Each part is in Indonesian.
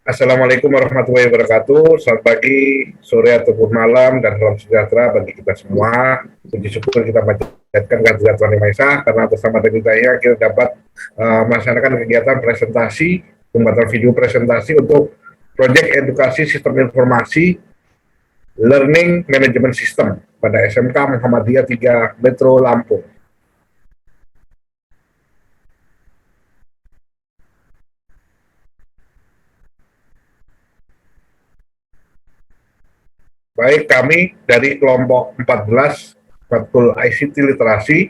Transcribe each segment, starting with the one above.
Assalamualaikum warahmatullahi wabarakatuh. Selamat pagi, sore ataupun malam, dan salam sejahtera bagi kita semua. Puji syukur kita panjatkan kehadirat Tuhan Yang Maha Esa, karena atas nama dan kita dapat melaksanakan kegiatan presentasi, pembuatan video presentasi untuk proyek edukasi sistem informasi Learning Management System pada SMK Muhammadiyah 3 Metro Lampung. Baik, kami dari kelompok 14 Matkul ICT Literasi.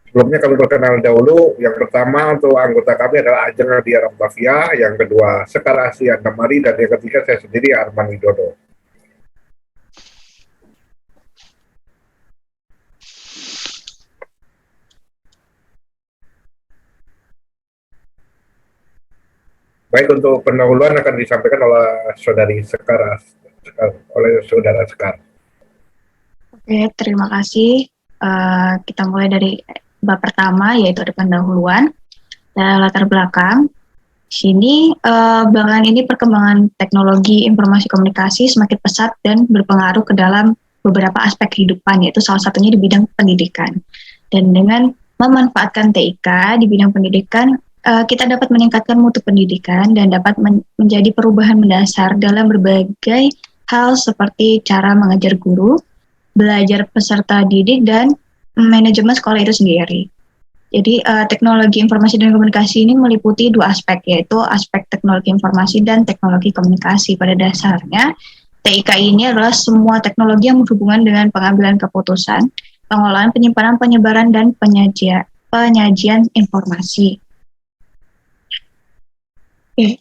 Sebelumnya kami perkenalkan dahulu. Yang pertama untuk anggota kami adalah Ajeng Nadia Ramtavia, yang kedua Sekar Asia Damari, dan yang ketiga saya sendiri Arman Widodo. Baik, untuk pendahuluan akan disampaikan oleh saudari Sekar, oleh saudara Sekar. Oke, terima kasih. Kita mulai dari bab pertama, yaitu ada pendahuluan dan latar belakang. Di sini belakangan ini perkembangan teknologi informasi komunikasi semakin pesat dan berpengaruh ke dalam beberapa aspek kehidupan, yaitu salah satunya di bidang pendidikan. Dan dengan memanfaatkan TIK di bidang pendidikan, kita dapat meningkatkan mutu pendidikan dan dapat menjadi perubahan mendasar dalam berbagai hal seperti cara mengajar guru, belajar peserta didik, dan manajemen sekolah itu sendiri. Jadi teknologi informasi dan komunikasi ini meliputi dua aspek, yaitu aspek teknologi informasi dan teknologi komunikasi. Pada dasarnya, TIK ini adalah semua teknologi yang berhubungan dengan pengambilan keputusan, pengolahan, penyimpanan, penyebaran, dan penyajian informasi.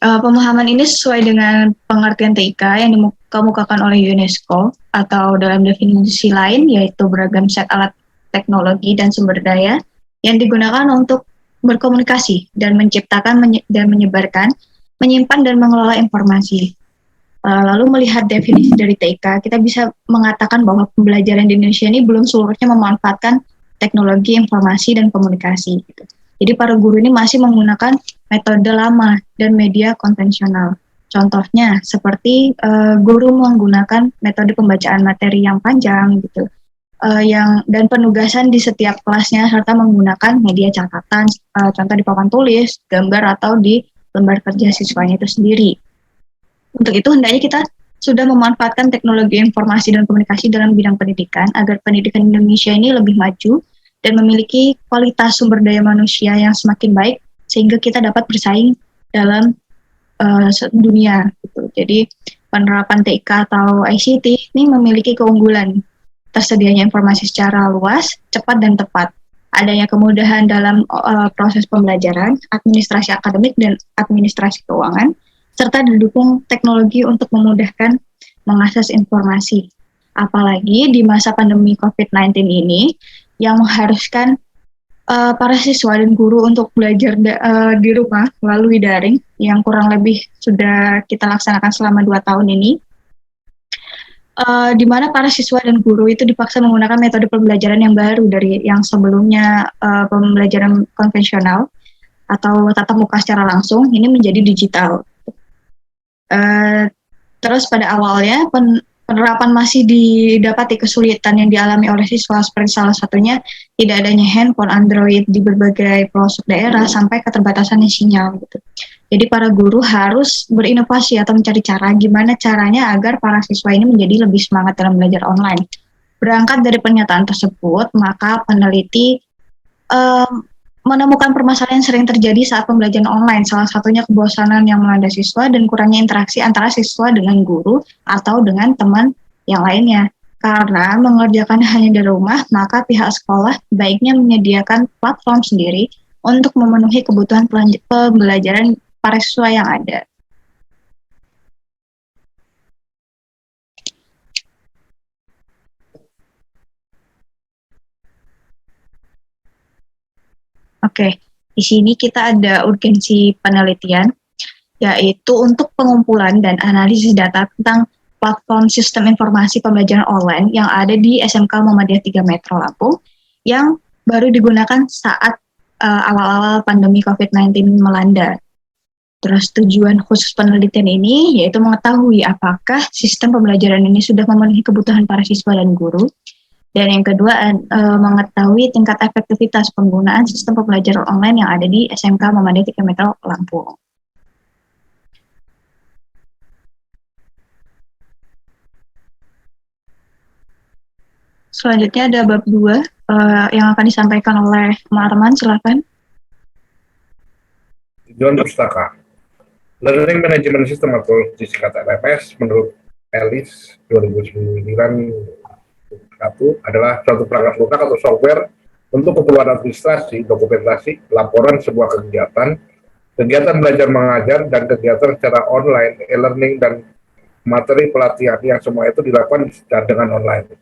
Pemahaman ini sesuai dengan pengertian TIK yang dikemukakan oleh UNESCO, atau dalam definisi lain yaitu beragam set alat teknologi dan sumber daya yang digunakan untuk berkomunikasi dan menciptakan dan menyebarkan, menyimpan dan mengelola informasi. Lalu melihat definisi dari TIK, kita bisa mengatakan bahwa pembelajaran di Indonesia ini belum seluruhnya memanfaatkan teknologi informasi dan komunikasi. Jadi para guru ini masih menggunakan metode lama dan media konvensional. Contohnya seperti guru menggunakan metode pembacaan materi yang panjang gitu, dan penugasan di setiap kelasnya serta menggunakan media catatan, contoh di papan tulis, gambar, atau di lembar kerja siswanya itu sendiri. Untuk itu hendaknya kita sudah memanfaatkan teknologi informasi dan komunikasi dalam bidang pendidikan agar pendidikan Indonesia ini lebih maju dan memiliki kualitas sumber daya manusia yang semakin baik sehingga kita dapat bersaing dalam dunia gitu. Jadi penerapan TIK atau ICT ini memiliki keunggulan tersedianya informasi secara luas, cepat, dan tepat. Adanya kemudahan dalam proses pembelajaran, administrasi akademik, dan administrasi keuangan, serta didukung teknologi untuk memudahkan mengakses informasi. Apalagi di masa pandemi COVID-19 ini, yang mengharuskan para siswa dan guru untuk belajar di rumah melalui daring, yang kurang lebih sudah kita laksanakan selama 2 tahun ini, di mana para siswa dan guru itu dipaksa menggunakan metode pembelajaran yang baru dari yang sebelumnya pembelajaran konvensional atau tatap muka secara langsung, ini menjadi digital. Terus pada awalnya penerapan masih didapati kesulitan yang dialami oleh siswa, seperti salah satunya tidak adanya handphone Android di berbagai pelosok daerah sampai keterbatasan sinyal gitu. Jadi para guru harus berinovasi atau mencari cara gimana caranya agar para siswa ini menjadi lebih semangat dalam belajar online. Berangkat dari pernyataan tersebut, maka peneliti menemukan permasalahan yang sering terjadi saat pembelajaran online, salah satunya kebosanan yang melanda siswa dan kurangnya interaksi antara siswa dengan guru atau dengan teman yang lainnya. Karena mengerjakan hanya di rumah, maka pihak sekolah baiknya menyediakan platform sendiri untuk memenuhi kebutuhan pembelajaran para siswa yang ada. Oke, di sini kita ada urgensi penelitian, yaitu untuk pengumpulan dan analisis data tentang platform sistem informasi pembelajaran online yang ada di SMK Muhammadiyah 3 Metro Lampung yang baru digunakan saat awal-awal pandemi COVID-19 melanda. Terus tujuan khusus penelitian ini yaitu mengetahui apakah sistem pembelajaran ini sudah memenuhi kebutuhan para siswa dan guru. Dan yang kedua, mengetahui tingkat efektivitas penggunaan sistem pembelajaran online yang ada di SMK Muhammadiyah 3 Metro Lampung. Selanjutnya ada bab 2 yang akan disampaikan oleh Marman, silakan. Tujuan pustaka. Learning Management System atau disingkat LMS menurut ELIS 2009 adalah suatu perangkat lunak atau software untuk keperluan administrasi, dokumentasi, laporan sebuah kegiatan belajar mengajar, dan kegiatan secara online, e-learning, dan materi pelatihan yang semua itu dilakukan secara dengan online.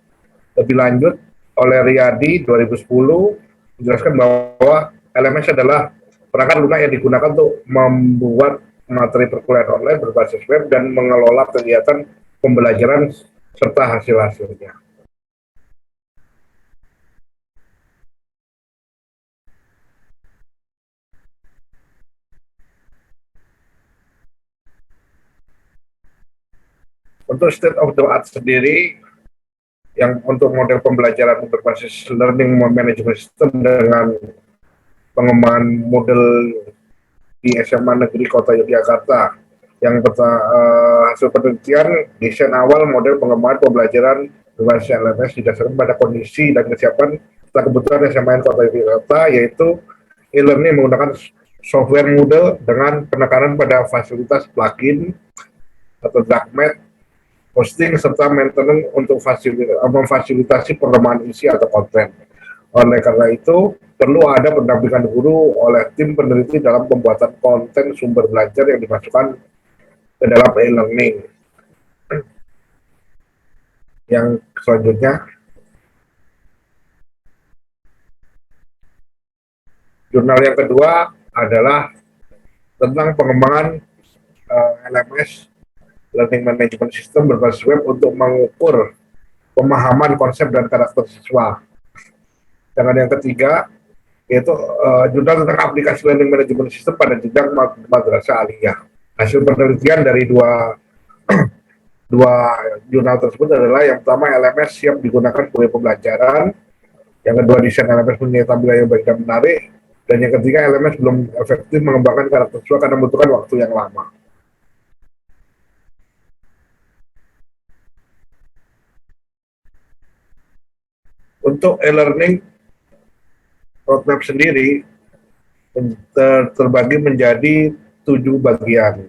Lebih lanjut, oleh Riyadi 2010 menjelaskan bahwa LMS adalah perangkat lunak yang digunakan untuk membuat materi perkuliahan online berbasis web dan mengelola kegiatan pembelajaran serta hasil-hasilnya. Untuk state of the art sendiri, yang untuk model pembelajaran berbasis learning management system dengan pengembangan model di SMA Negeri Kota Yogyakarta. Yang hasil penelitian, desain awal model pengembangan pembelajaran berbasis LMS didasarkan pada kondisi dan kesiapan serta kebutuhan SMA Kota Yogyakarta, yaitu e-learning menggunakan software Moodle dengan penekanan pada fasilitas plugin atau darknet, hosting, serta maintenance untuk memfasilitasi pengembangan isi atau konten. Oleh karena itu, perlu ada pendampingan guru oleh tim peneliti dalam pembuatan konten sumber belajar yang dimasukkan ke dalam e-learning. Yang selanjutnya, jurnal yang kedua adalah tentang pengembangan LMS Learning Management System berbasis web untuk mengukur pemahaman konsep dan karakter siswa. Dan yang ketiga, yaitu jurnal tentang aplikasi Learning Management System pada jenjang madrasah aliyah. Hasil penelitian dari dua jurnal tersebut adalah yang pertama, LMS siap digunakan sebagai pembelajaran, yang kedua, desain LMS punya tampilan yang baik dan menarik, dan yang ketiga, LMS belum efektif mengembangkan karakter siswa karena membutuhkan waktu yang lama. Untuk e-learning roadmap sendiri terbagi menjadi 7 bagian.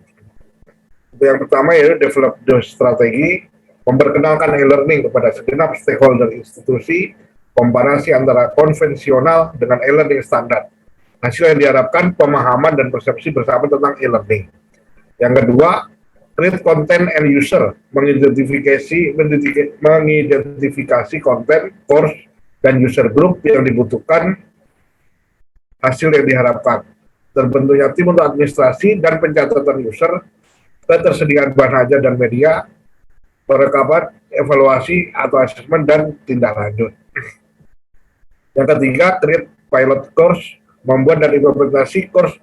Yang pertama yaitu develop the strategi, memperkenalkan e-learning kepada segenap stakeholder institusi, komparasi antara konvensional dengan e-learning standar. Hasil yang diharapkan pemahaman dan persepsi bersama tentang e-learning. Yang kedua, create content and user, mengidentifikasi konten, course, dan user group yang dibutuhkan, hasil yang diharapkan. Terbentuknya tim untuk administrasi dan pencatatan user, ketersediaan bahan ajar dan media, perekaman, evaluasi atau asesmen, dan tindak lanjut. Yang ketiga, create pilot course, membuat dan implementasi course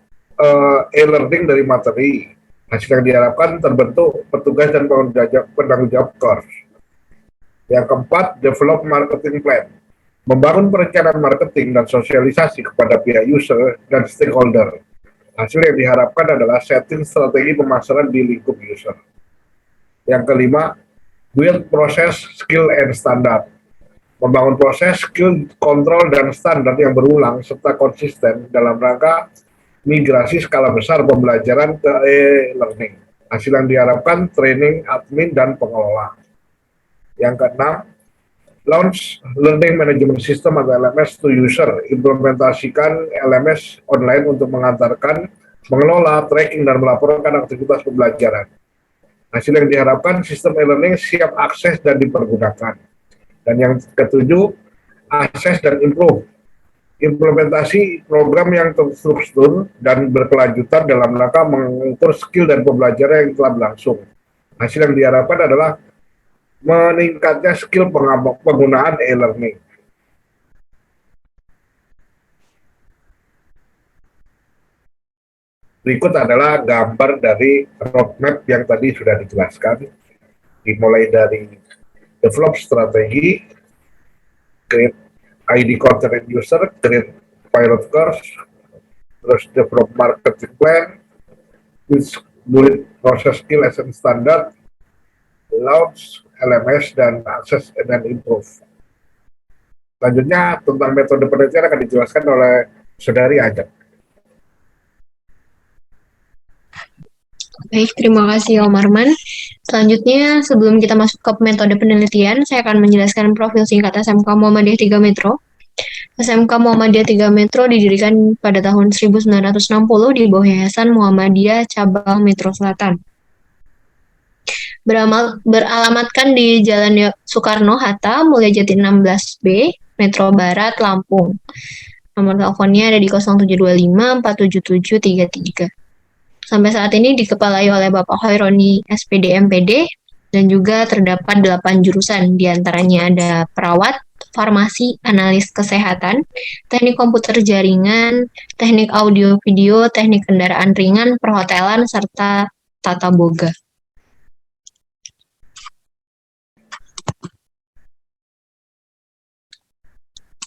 e-learning dari materi. Hasil yang diharapkan terbentuk petugas dan penanggung jawab course. Yang keempat, develop marketing plan, membangun perencanaan marketing dan sosialisasi kepada pihak user dan stakeholder. Hasil yang diharapkan adalah setting strategi pemasaran di lingkup user. Yang kelima, build proses, skill, and standard, membangun proses, skill, kontrol, dan standar yang berulang serta konsisten dalam rangka migrasi skala besar pembelajaran ke e-learning. Hasil yang diharapkan training, admin, dan pengelola. Yang keenam, launch Learning Management System atau LMS to user, implementasikan LMS online untuk mengantarkan, mengelola, tracking, dan melaporkan aktivitas pembelajaran. Hasil yang diharapkan sistem e-learning siap akses dan dipergunakan. Dan yang ketujuh, akses dan improve, implementasi program yang terstruktur dan berkelanjutan dalam rangka mengukur skill dan pembelajaran yang telah berlangsung. Hasil yang diharapkan adalah meningkatnya skill penggunaan e-learning. Berikut adalah gambar dari roadmap yang tadi sudah dijelaskan, dimulai dari develop strategi, create ID content and user, create pilot course, terus develop marketing plan, build process skill as a standard, launch LMS, dan access and improve. Selanjutnya tentang metode penelitian akan dijelaskan oleh Saudari Ajak. Baik, terima kasih Om Arman. Selanjutnya, sebelum kita masuk ke metode penelitian, saya akan menjelaskan profil singkat SMK Muhammadiyah 3 Metro. SMK Muhammadiyah 3 Metro didirikan pada tahun 1960 di bawah Yayasan Muhammadiyah Cabang Metro Selatan. Beralamatkan di Jalan Soekarno-Hatta, Mulyajati 16B, Metro Barat, Lampung. Nomor teleponnya ada di 0725 477 33. Sampai saat ini dikepalai oleh Bapak Hoironi SPD MPD, dan juga terdapat 8 jurusan, diantaranya ada perawat, farmasi, analis kesehatan, teknik komputer jaringan, teknik audio video, teknik kendaraan ringan, perhotelan, serta tata boga.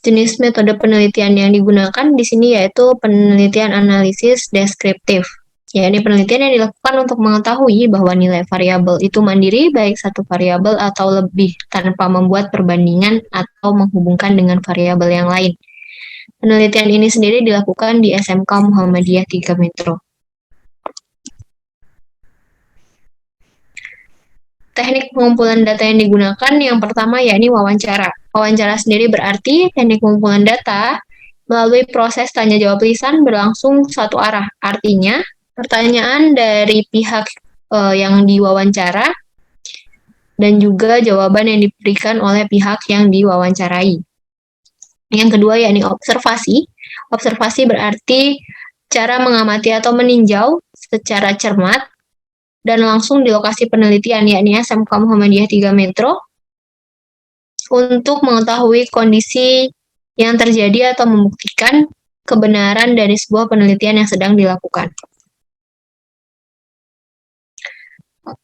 Jenis metode penelitian yang digunakan di sini yaitu penelitian analisis deskriptif. Ya, ini penelitian yang dilakukan untuk mengetahui bahwa nilai variabel itu mandiri, baik satu variabel atau lebih, tanpa membuat perbandingan atau menghubungkan dengan variabel yang lain. Penelitian ini sendiri dilakukan di SMK Muhammadiyah 3 Metro. Teknik pengumpulan data yang digunakan yang pertama yakni wawancara. Wawancara sendiri berarti teknik pengumpulan data melalui proses tanya jawab lisan berlangsung satu arah. Artinya, pertanyaan dari pihak yang diwawancara dan juga jawaban yang diberikan oleh pihak yang diwawancarai. Yang kedua yakni observasi. Observasi berarti cara mengamati atau meninjau secara cermat dan langsung di lokasi penelitian yakni SMK Muhammadiyah 3 Metro untuk mengetahui kondisi yang terjadi atau membuktikan kebenaran dari sebuah penelitian yang sedang dilakukan.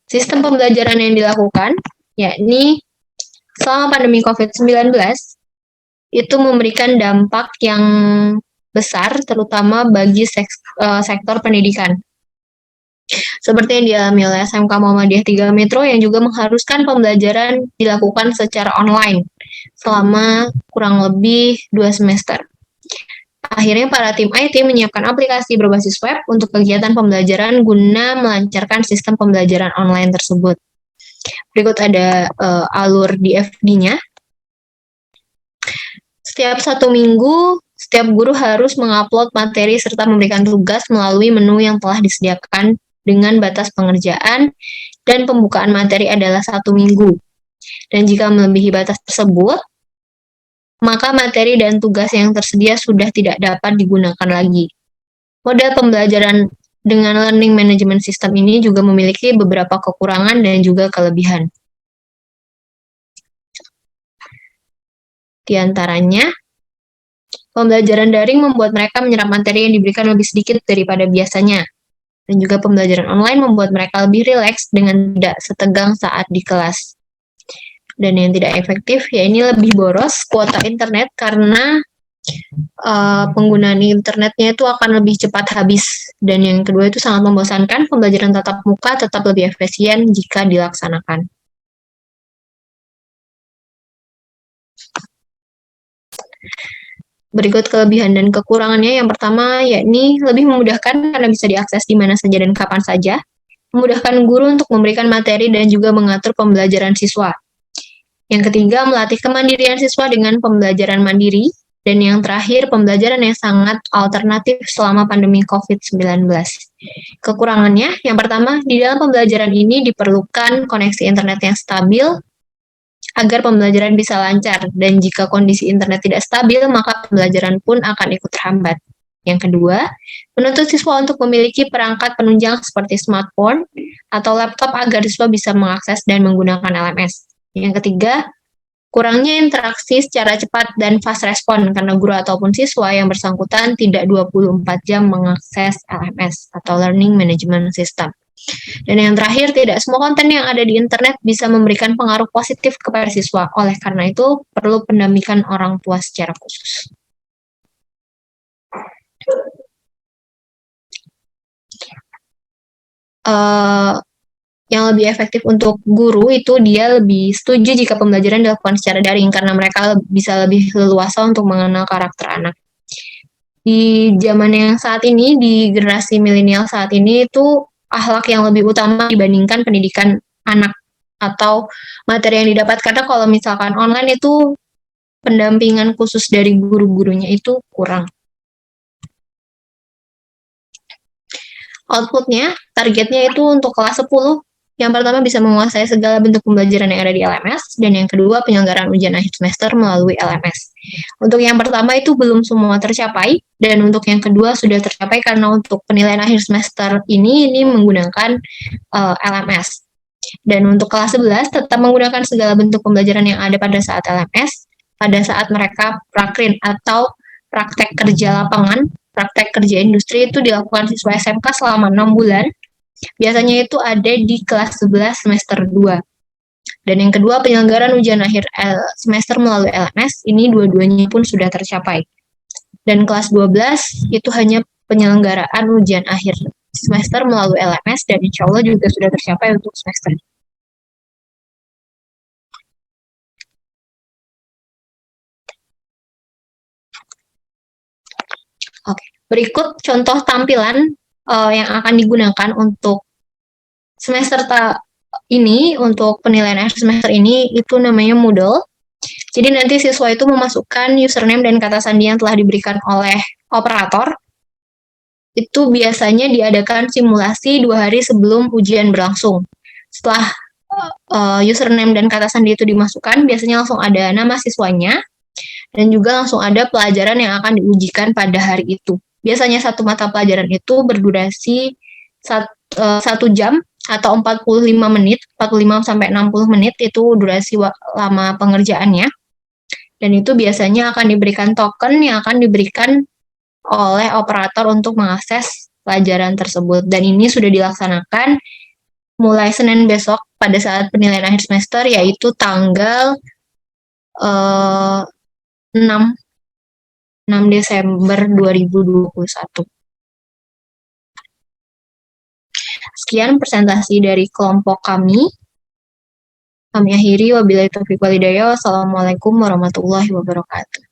Sistem pembelajaran yang dilakukan, yakni selama pandemi COVID-19, itu memberikan dampak yang besar, terutama bagi sektor pendidikan. Seperti yang dialami oleh SMK Muhammadiyah 3 Metro yang juga mengharuskan pembelajaran dilakukan secara online selama kurang lebih 2 semester. Akhirnya para tim IT menyiapkan aplikasi berbasis web untuk kegiatan pembelajaran guna melancarkan sistem pembelajaran online tersebut. Berikut ada alur DFD-nya. Setiap 1 minggu, setiap guru harus mengupload materi serta memberikan tugas melalui menu yang telah disediakan dengan batas pengerjaan, dan pembukaan materi adalah 1 minggu. Dan jika melebihi batas tersebut, maka materi dan tugas yang tersedia sudah tidak dapat digunakan lagi. Model pembelajaran dengan learning management system ini juga memiliki beberapa kekurangan dan juga kelebihan. Di antaranya, pembelajaran daring membuat mereka menyerap materi yang diberikan lebih sedikit daripada biasanya. Dan juga pembelajaran online membuat mereka lebih rileks dengan tidak setegang saat di kelas. Dan yang tidak efektif, ya ini lebih boros kuota internet karena penggunaan internetnya itu akan lebih cepat habis. Dan yang kedua itu sangat membosankan, pembelajaran tatap muka tetap lebih efisien jika dilaksanakan. Berikut kelebihan dan kekurangannya. Yang pertama, yakni lebih memudahkan karena bisa diakses di mana saja dan kapan saja. Memudahkan guru untuk memberikan materi dan juga mengatur pembelajaran siswa. Yang ketiga, melatih kemandirian siswa dengan pembelajaran mandiri. Dan yang terakhir, pembelajaran yang sangat alternatif selama pandemi COVID-19. Kekurangannya, yang pertama, di dalam pembelajaran ini diperlukan koneksi internet yang stabil, agar pembelajaran bisa lancar, dan jika kondisi internet tidak stabil, maka pembelajaran pun akan ikut terhambat. Yang kedua, menuntut siswa untuk memiliki perangkat penunjang seperti smartphone atau laptop agar siswa bisa mengakses dan menggunakan LMS. Yang ketiga, Kurangnya interaksi secara cepat dan fast respon karena guru ataupun siswa yang bersangkutan tidak 24 jam mengakses LMS atau Learning Management System. Dan yang terakhir, tidak semua konten yang ada di internet bisa memberikan pengaruh positif kepada siswa. Oleh karena itu, perlu pendampingan orang tua secara khusus. Yang lebih efektif untuk guru itu dia lebih setuju jika pembelajaran dilakukan secara daring karena mereka bisa lebih leluasa untuk mengenal karakter anak. Di zaman yang saat ini, di generasi milenial saat ini itu akhlak yang lebih utama dibandingkan pendidikan anak atau materi yang didapat, karena kalau misalkan online itu pendampingan khusus dari guru-gurunya itu kurang. Outputnya, targetnya itu untuk kelas 10. Yang pertama bisa menguasai segala bentuk pembelajaran yang ada di LMS, dan yang kedua penyelenggaraan ujian akhir semester melalui LMS. Untuk yang pertama itu belum semua tercapai, dan untuk yang kedua sudah tercapai karena untuk penilaian akhir semester ini menggunakan LMS. Dan untuk kelas 11 tetap menggunakan segala bentuk pembelajaran yang ada pada saat LMS, pada saat mereka prakrin atau praktek kerja lapangan, praktek kerja industri itu dilakukan siswa SMK selama 6 bulan. Biasanya itu ada di kelas 11 semester 2. Dan yang kedua, penyelenggaraan ujian akhir semester melalui LMS, ini dua-duanya pun sudah tercapai. Dan kelas 12 itu hanya penyelenggaraan ujian akhir semester melalui LMS, dan insya Allah juga sudah tercapai untuk semester. Oke, berikut contoh tampilan yang akan digunakan untuk semester ini, untuk penilaian akhir semester ini, itu namanya Moodle. Jadi nanti siswa itu memasukkan username dan kata sandi yang telah diberikan oleh operator. Itu biasanya diadakan simulasi 2 hari sebelum ujian berlangsung. Setelah username dan kata sandi itu dimasukkan, biasanya langsung ada nama siswanya, dan juga langsung ada pelajaran yang akan diujikan pada hari itu. Biasanya satu mata pelajaran itu berdurasi 1 jam atau 45 menit, 45 sampai 60 menit itu durasi lama pengerjaannya. Dan itu biasanya akan diberikan token yang akan diberikan oleh operator untuk mengakses pelajaran tersebut. Dan ini sudah dilaksanakan mulai Senin besok pada saat penilaian akhir semester, yaitu tanggal 6 Desember 2021. Sekian presentasi dari kelompok kami. Kami akhiri, wabillahi taufiq wal hidayah. Wassalamualaikum warahmatullahi wabarakatuh.